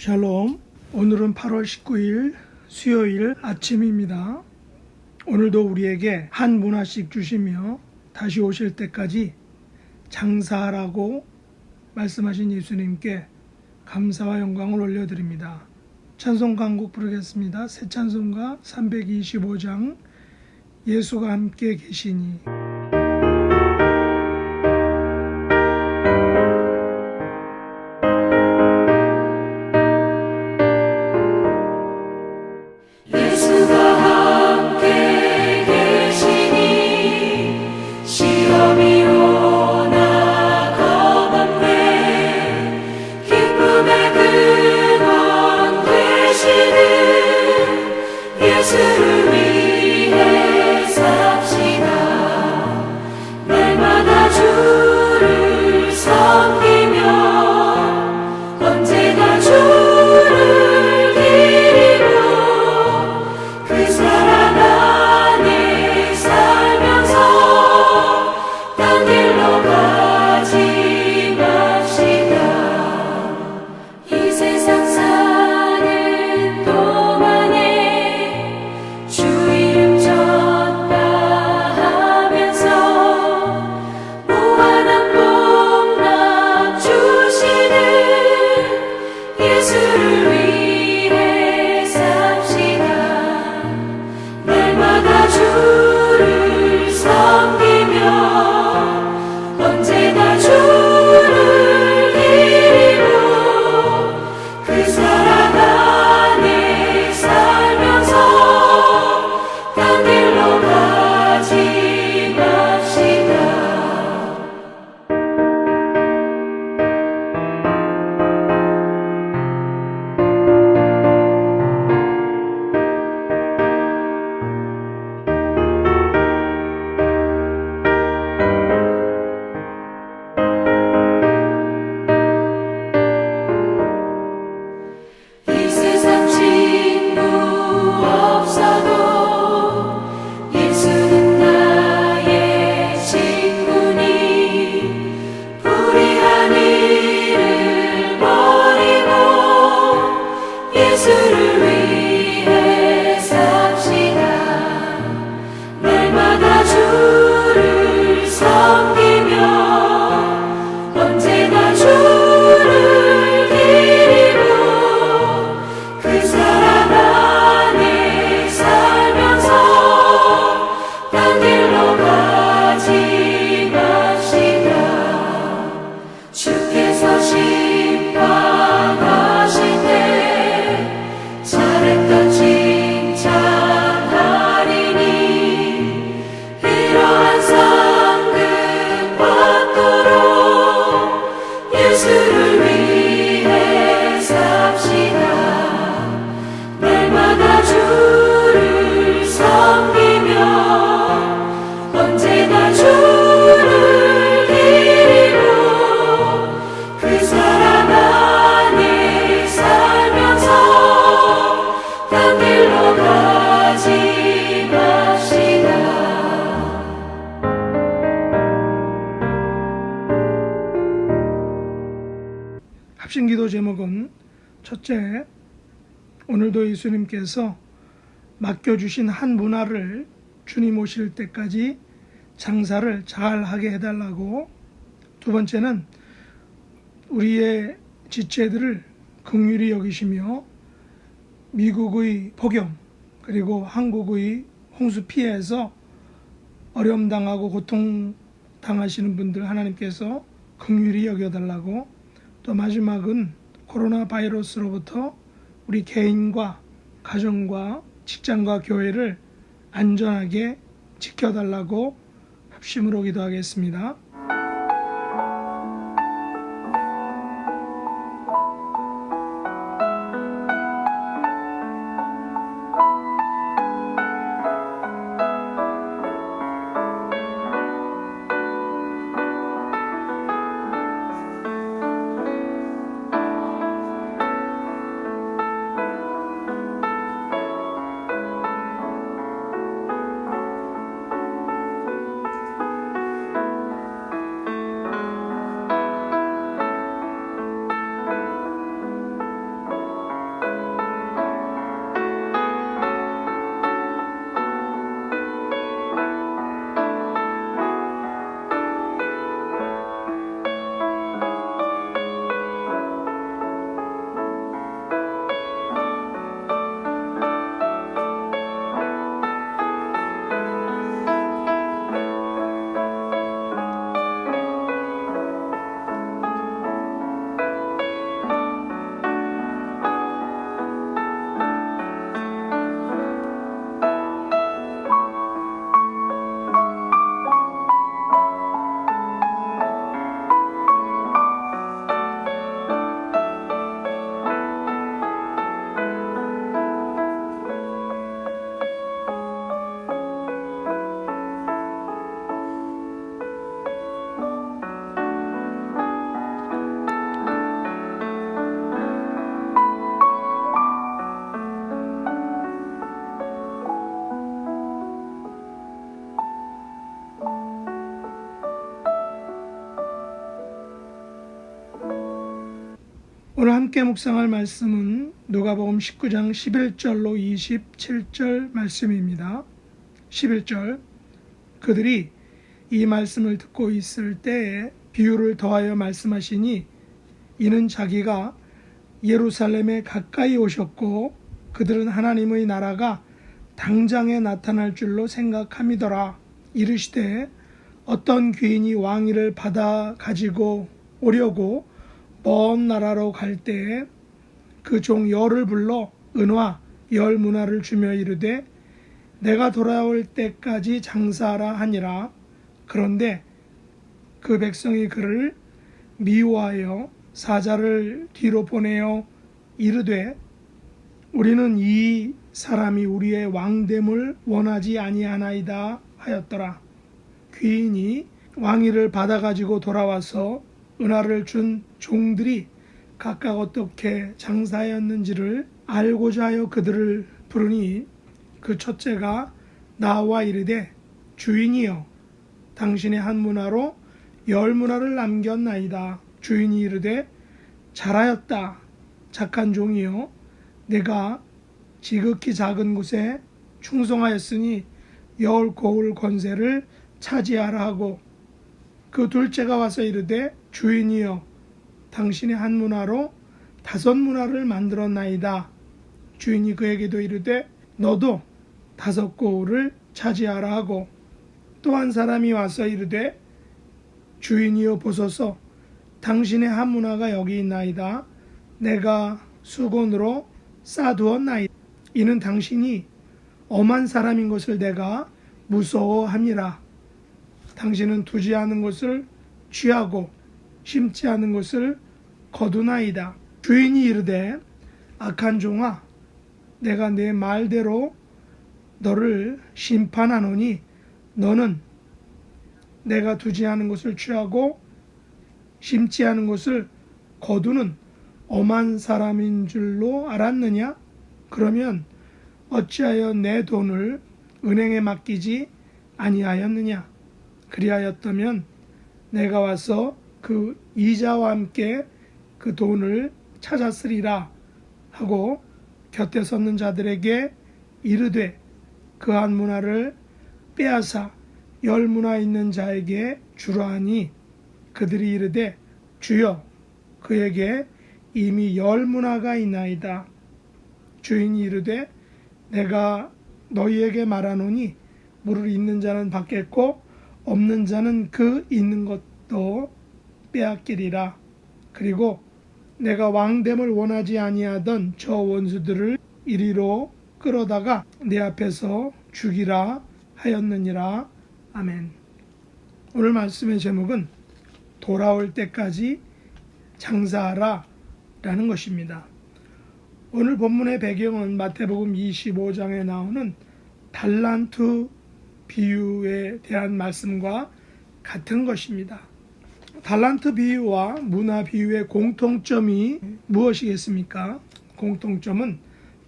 샬롬. 오늘은 8월 19일 수요일 아침입니다. 오늘도 우리에게 한 문화씩 주시며 다시 오실 때까지 장사하라고 말씀하신 예수님께 감사와 영광을 올려드립니다. 찬송 간곡 부르겠습니다. 새 찬송가 325장 예수가 함께 계시니. 예수를 위해 삽시다. 날마다 주를 섬기며 언제나 주를 기리고 그 사랑 안에 살면서 딴 길로 가지 맙시다. 이 세상 사는 동안에 주 이름 전파하면서 무한한 복락 주시는 예수를 위해 삽시다. 날마다 주를 섬기며 언제나 주를 기리고 그 사랑 안에 살면서 딴 길로 가지 맙시다. 이 세상 친구 없어도 예수는 나의 친구니 불의한 일을 버리고 예수를 위해 삽시다. 날마다 주를 섬기며 언제나 주를 기리고 그 사랑 안에 살면서 딴 길로 가지 맙시다. 주께서 심판하실 때 잘했던 칭찬하리니 이러한 상급 받도록 예수를 위해 삽시다. 날마다 주를 섬기며 언제나 주를 기리고 그 사랑 안에 살면서 딴 길로 가지 맙시다. 합심기도 제목은 첫째, 오늘도 예수님께서 맡겨주신 한 문화를 주님 오실 때까지 장사를 잘 하게 해달라고. 두 번째는 우리의 지체들을 긍휼히 여기시며 미국의 폭염 그리고 한국의 홍수 피해에서 어려움 당하고 고통 당하시는 분들 하나님께서 긍휼히 여겨달라고. 또 마지막은 코로나 바이러스로부터 우리 개인과 가정과 직장과 교회를 안전하게 지켜달라고 합심으로 기도하겠습니다. 오늘 함께 묵상할 말씀은 누가복음 19장 11절로 27절 말씀입니다. 11절 그들이 이 말씀을 듣고 있을 때에 비유를 더하여 말씀하시니 이는 자기가 예루살렘에 가까이 오셨고 그들은 하나님의 나라가 당장에 나타날 줄로 생각함이더라. 이르시되 어떤 귀인이 왕위를 받아 가지고 오려고 먼 나라로 갈 때에 그 종 열을 불러 은화 10문화를 주며 이르되 내가 돌아올 때까지 장사하라 하니라. 그런데 그 백성이 그를 미워하여 사자를 뒤로 보내어 이르되 우리는 이 사람이 우리의 왕됨을 원하지 아니하나이다 하였더라. 귀인이 왕위를 받아가지고 돌아와서 은화를 준 종들이 각각 어떻게 장사하였는지를 알고자 하여 그들을 부르니 그 첫째가 나와 이르되 주인이여 당신의 한 문화로 10문화를 남겼나이다. 주인이 이르되 잘하였다 착한 종이여 내가 지극히 작은 곳에 충성하였으니 10 고을 권세를 차지하라 하고 그 둘째가 와서 이르되 주인이여 당신의 한 문화로 5 문화를 만들었나이다. 주인이 그에게도 이르되 너도 5 고을을 차지하라 하고 또 한 사람이 와서 이르되 주인이여 보소서 당신의 한 문화가 여기 있나이다. 내가 수건으로 싸두었나이다. 이는 당신이 엄한 사람인 것을 내가 무서워함이라. 당신은 두지 않은 것을 취하고 심지 않은 것을 거두나이다. 주인이 이르되 악한 종아 내가 내 말대로 너를 심판하노니 너는 내가 두지 않은 것을 취하고 심지 않은 것을 거두는 엄한 사람인 줄로 알았느냐? 그러면 어찌하여 내 돈을 은행에 맡기지 아니하였느냐? 그리하였다면 내가 와서 그 이자와 함께 그 돈을 찾았으리라 하고 곁에 섰는 자들에게 이르되 그 한 문화를 빼앗아 10 문화 있는 자에게 주라 하니 그들이 이르되 주여 그에게 이미 10 문화가 있나이다. 주인이 이르되 내가 너희에게 말하노니 물을 있는 자는 받겠고 없는 자는 그 있는 것도 빼앗기리라. 그리고 내가 왕됨을 원하지 아니하던 저 원수들을 이리로 끌어다가 내 앞에서 죽이라 하였느니라. 아멘. 오늘 말씀의 제목은 돌아올 때까지 장사하라 라는 것입니다. 오늘 본문의 배경은 마태복음 25장에 나오는 달란트 비유에 대한 말씀과 같은 것입니다. 달란트 비유와 문화 비유의 공통점이 무엇이겠습니까? 공통점은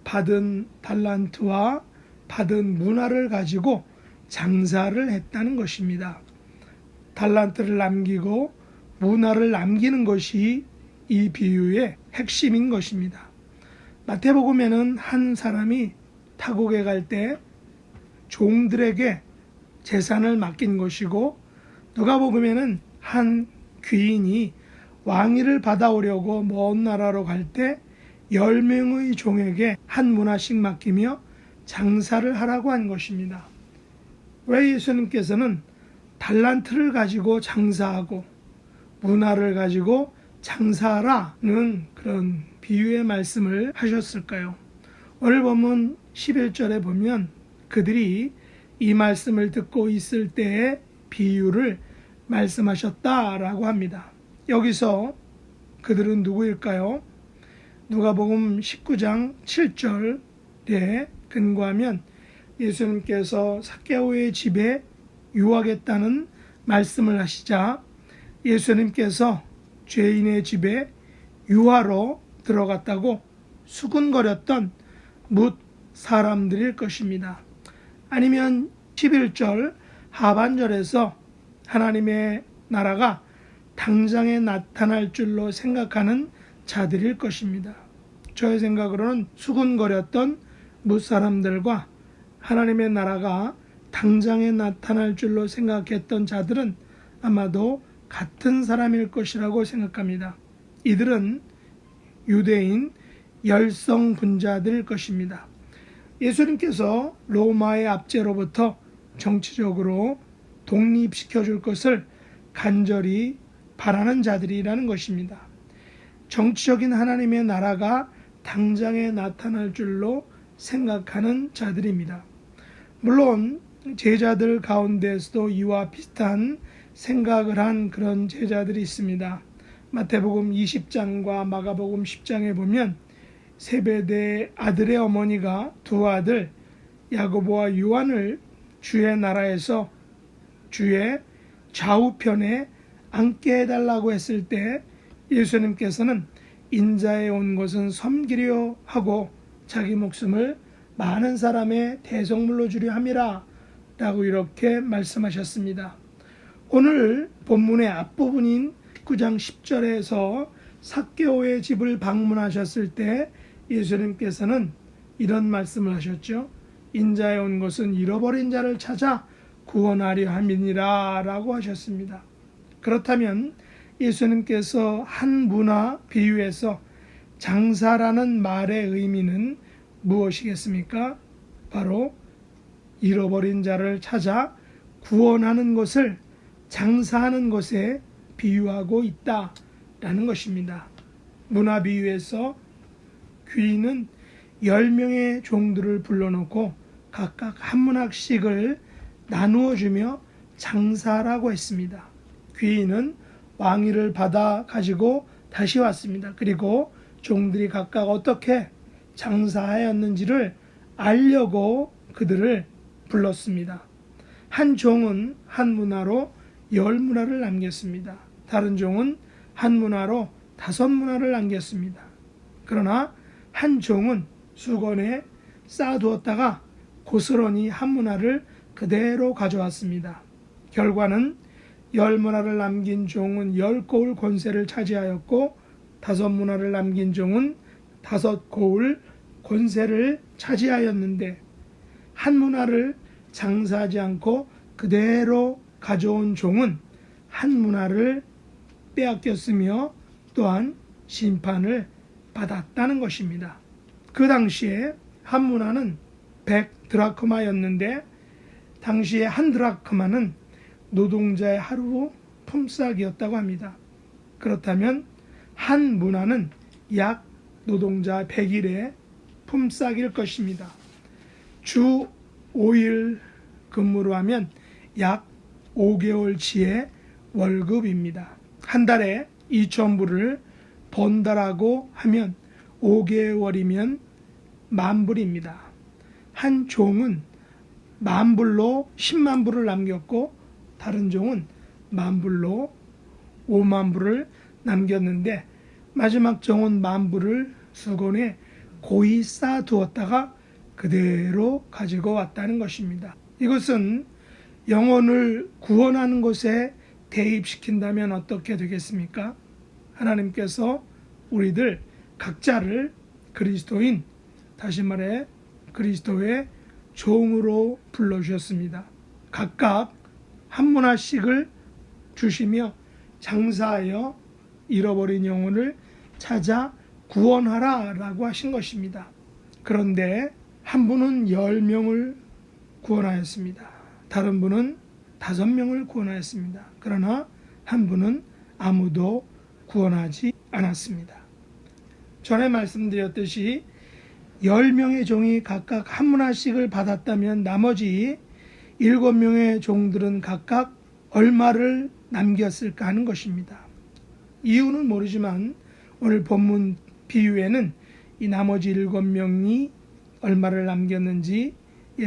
받은 달란트와 받은 문화를 가지고 장사를 했다는 것입니다. 달란트를 남기고 문화를 남기는 것이 이 비유의 핵심인 것입니다. 마태복음에는 한 사람이 타국에 갈 때 종들에게 재산을 맡긴 것이고 누가복음에는 한 귀인이 왕위를 받아오려고 먼 나라로 갈 때 10명의 종에게 한 문화씩 맡기며 장사를 하라고 한 것입니다. 왜 예수님께서는 달란트를 가지고 장사하고 문화를 가지고 장사하라는 그런 비유의 말씀을 하셨을까요? 오늘 본문 11절에 보면 그들이 이 말씀을 듣고 있을 때의 비유를 말씀하셨다라고 합니다. 여기서 그들은 누구일까요? 누가복음 19장 7절에 근거하면 예수님께서 삭개오의 집에 유하겠다는 말씀을 하시자 예수님께서 죄인의 집에 유하러 들어갔다고 수군거렸던 뭇 사람들일 것입니다. 아니면 11절 하반절에서 하나님의 나라가 당장에 나타날 줄로 생각하는 자들일 것입니다. 저의 생각으로는 수군거렸던 무사람들과 하나님의 나라가 당장에 나타날 줄로 생각했던 자들은 아마도 같은 사람일 것이라고 생각합니다. 이들은 유대인 열성분자들일 것입니다. 예수님께서 로마의 압제로부터 정치적으로 독립시켜 줄 것을 간절히 바라는 자들이라는 것입니다. 정치적인 하나님의 나라가 당장에 나타날 줄로 생각하는 자들입니다. 물론 제자들 가운데서도 이와 비슷한 생각을 한 그런 제자들이 있습니다. 마태복음 20장과 마가복음 10장에 보면 세베대 아들의 어머니가 두 아들 야고보와 요한을 주의 나라에서 주의 좌우편에 앉게 해달라고 했을 때 예수님께서는 인자에 온 것은 섬기려 하고 자기 목숨을 많은 사람의 대속물로 주려 함이라 라고 이렇게 말씀하셨습니다. 오늘 본문의 앞부분인 9장 10절에서 삭개오의 집을 방문하셨을 때 예수님께서는 이런 말씀을 하셨죠. 인자에 온 것은 잃어버린 자를 찾아 구원하려 함이니라 라고 하셨습니다. 그렇다면 예수님께서 한 문화 비유에서 장사라는 말의 의미는 무엇이겠습니까? 바로 잃어버린 자를 찾아 구원하는 것을 장사하는 것에 비유하고 있다라는 것입니다. 문화 비유에서 귀인은 10명의 종들을 불러놓고 각각 한 문학씩을 나누어 주며 장사라고 했습니다. 귀인은 왕위를 받아 가지고 다시 왔습니다. 그리고 종들이 각각 어떻게 장사하였는지를 알려고 그들을 불렀습니다. 한 종은 한 문화로 10문화를 남겼습니다. 다른 종은 한 문화로 5문화를 남겼습니다. 그러나 한 종은 수건에 쌓아두었다가 고스란히 한 문화를 그대로 가져왔습니다. 결과는 10문화를 남긴 종은 10고을 권세를 차지하였고 5문화를 남긴 종은 5고을 권세를 차지하였는데 한 문화를 장사하지 않고 그대로 가져온 종은 한 문화를 빼앗겼으며 또한 심판을 받았다는 것입니다. 그 당시에 한 문화는 100드라크마였는데 당시에 한 드라크마는 노동자의 하루 품삯이었다고 합니다. 그렇다면 한 문화는 약 노동자 100일의 품삯일 것입니다. 주 5일 근무로 하면 약 5개월치의 월급입니다. 한 달에 2,000불을 번다라고 하면 5개월이면 10,000불입니다. 한 종은 10,000불로 100,000불을 남겼고 다른 종은 10,000불로 50,000불을 남겼는데 마지막 종은 10,000불을 수건에 고이 쌓아두었다가 그대로 가지고 왔다는 것입니다. 이것은 영혼을 구원하는 것에 대입시킨다면 어떻게 되겠습니까? 하나님께서 우리들 각자를 그리스도인, 다시 말해 그리스도의 종으로 불러주셨습니다. 각각 한 문화씩을 주시며 장사하여 잃어버린 영혼을 찾아 구원하라 라고 하신 것입니다. 그런데 한 분은 10명을 구원하였습니다. 다른 분은 5명을 구원하였습니다. 그러나 한 분은 아무도 구원하지 않았습니다. 전에 말씀드렸듯이 10명의 종이 각각 한 문화씩을 받았다면 나머지 7명의 종들은 각각 얼마를 남겼을까 하는 것입니다. 이유는 모르지만 오늘 본문 비유에는 이 나머지 7명이 얼마를 남겼는지에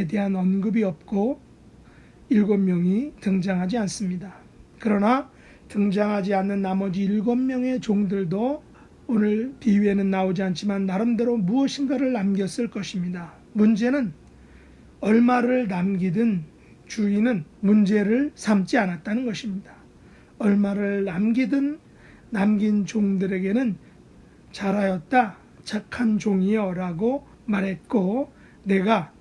대한 언급이 없고 7명이 등장하지 않습니다. 그러나 등장하지 않는 나머지 7명의 종들도 오늘 비유에는 나오지 않지만 나름대로 무엇인가를 남겼을 것입니다. 문제는 얼마를 남기든 주인은 문제를 삼지 않았다는 것입니다. 얼마를 남기든 남긴 종들에게는 잘하였다 착한 종이여 라고 말했고, 내가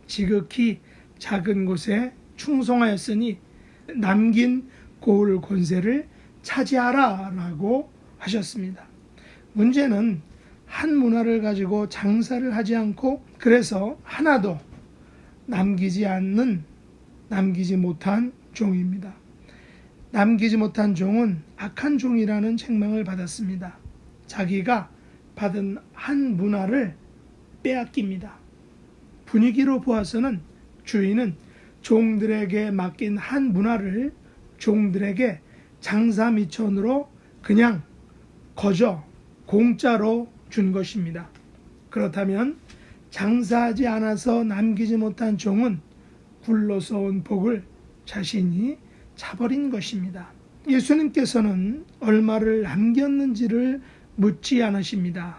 지극히 작은 곳에 충성하였으니 남긴 고을 권세를 차지하라 라고 하셨습니다. 문제는 한 문화를 가지고 장사를 하지 않고, 그래서 하나도 남기지 못한 종입니다. 남기지 못한 종은 악한 종이라는 책망을 받았습니다. 자기가 받은 한 문화를 빼앗깁니다. 분위기로 보아서는 주인은 종들에게 맡긴 한 문화를 종들에게 장사 미천으로 그냥 거저 공짜로 준 것입니다. 그렇다면 장사하지 않아서 남기지 못한 종은 굴러서 온 복을 자신이 차버린 것입니다. 예수님께서는 얼마를 남겼는지를 묻지 않으십니다.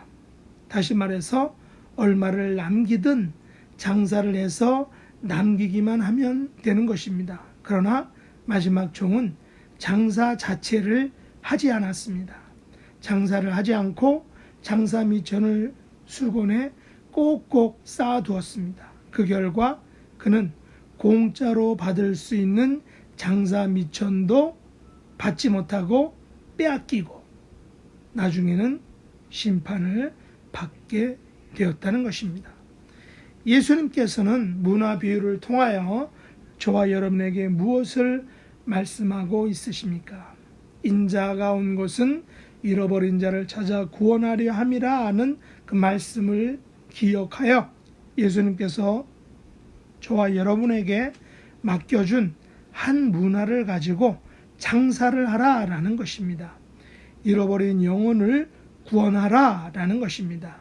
다시 말해서 얼마를 남기든 장사를 해서 남기기만 하면 되는 것입니다. 그러나 마지막 종은 장사 자체를 하지 않았습니다. 장사를 하지 않고 장사 미천을 수건에 꼭꼭 쌓아두었습니다. 그 결과 그는 공짜로 받을 수 있는 장사 미천도 받지 못하고 빼앗기고 나중에는 심판을 받게 되었다는 것입니다. 예수님께서는 문화 비유를 통하여 저와 여러분에게 무엇을 말씀하고 있으십니까? 인자가 온 것은 잃어버린 자를 찾아 구원하려 함이라 하는 그 말씀을 기억하여 예수님께서 저와 여러분에게 맡겨준 한 문화를 가지고 장사를 하라라는 것입니다. 잃어버린 영혼을 구원하라라는 것입니다.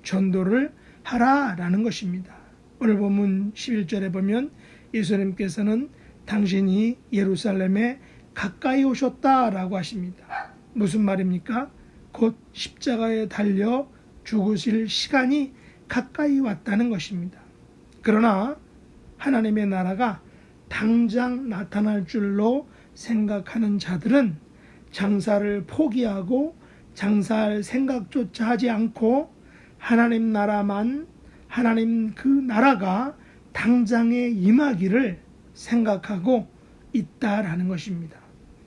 전도를 하라라는 것입니다. 오늘 본문 11절에 보면 예수님께서는 당신이 예루살렘에 가까이 오셨다라고 하십니다. 무슨 말입니까? 곧 십자가에 달려 죽으실 시간이 가까이 왔다는 것입니다. 그러나 하나님의 나라가 당장 나타날 줄로 생각하는 자들은 장사를 포기하고 장사할 생각조차 하지 않고 하나님 나라만, 하나님 그 나라가 당장에 임하기를 생각하고 있다라는 것입니다.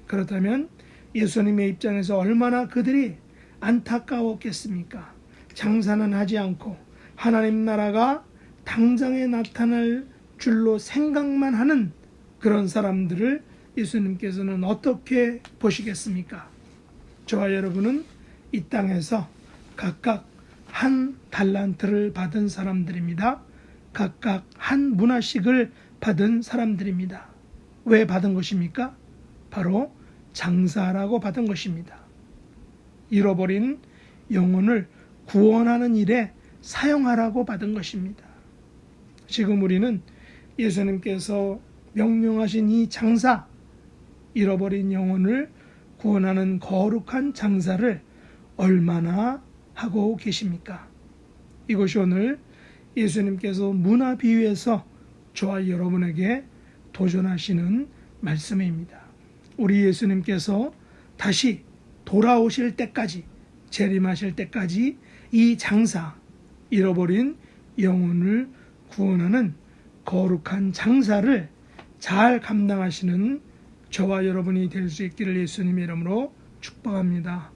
그렇다면 예수님의 입장에서 얼마나 그들이 안타까웠겠습니까? 장사는 하지 않고 하나님 나라가 당장에 나타날 줄로 생각만 하는 그런 사람들을 예수님께서는 어떻게 보시겠습니까? 저와 여러분은 이 땅에서 각각 한 달란트를 받은 사람들입니다. 각각 한 문화씩을 받은 사람들입니다. 왜 받은 것입니까? 바로 장사라고 받은 것입니다. 잃어버린 영혼을 구원하는 일에 사용하라고 받은 것입니다. 지금 우리는 예수님께서 명령하신 이 장사, 잃어버린 영혼을 구원하는 거룩한 장사를 얼마나 하고 계십니까? 이것이 오늘 예수님께서 문화 비유에서 저와 여러분에게 도전하시는 말씀입니다. 우리 예수님께서 다시 돌아오실 때까지, 재림하실 때까지 이 장사, 잃어버린 영혼을 구원하는 거룩한 장사를 잘 감당하시는 저와 여러분이 될 수 있기를 예수님의 이름으로 축복합니다.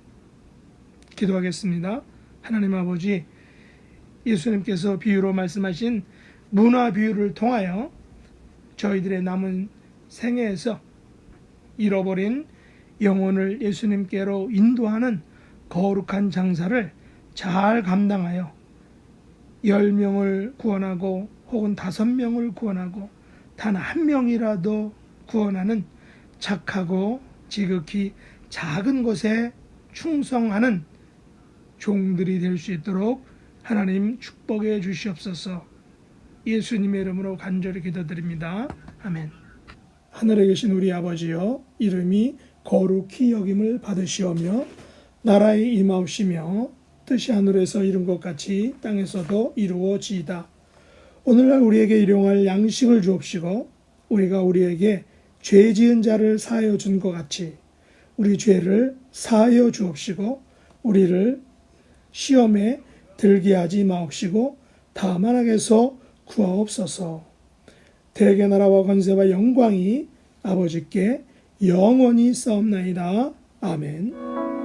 기도하겠습니다. 하나님 아버지, 예수님께서 비유로 말씀하신 문화 비유를 통하여 저희들의 남은 생애에서 잃어버린 영혼을 예수님께로 인도하는 거룩한 장사를 잘 감당하여 10명을 구원하고 혹은 5명을 구원하고 단 한 명이라도 구원하는 착하고 지극히 작은 것에 충성하는 종들이 될 수 있도록 하나님 축복해 주시옵소서. 예수님의 이름으로 간절히 기도드립니다. 아멘. 하늘에 계신 우리 아버지여, 이름이 거룩히 여김을 받으시오며 나라의 임하옵시며 뜻이 하늘에서 이룬 것 같이 땅에서도 이루어지이다. 오늘날 우리에게 일용할 양식을 주옵시고 우리가 우리에게 죄 지은 자를 사하여 준 것 같이 우리 죄를 사하여 주옵시고 우리를 시험에 들게 하지 마옵시고 다만 악에서 구하옵소서. 대개 나라와 권세와 영광이 아버지께 영원히 싸움나이다. 아멘.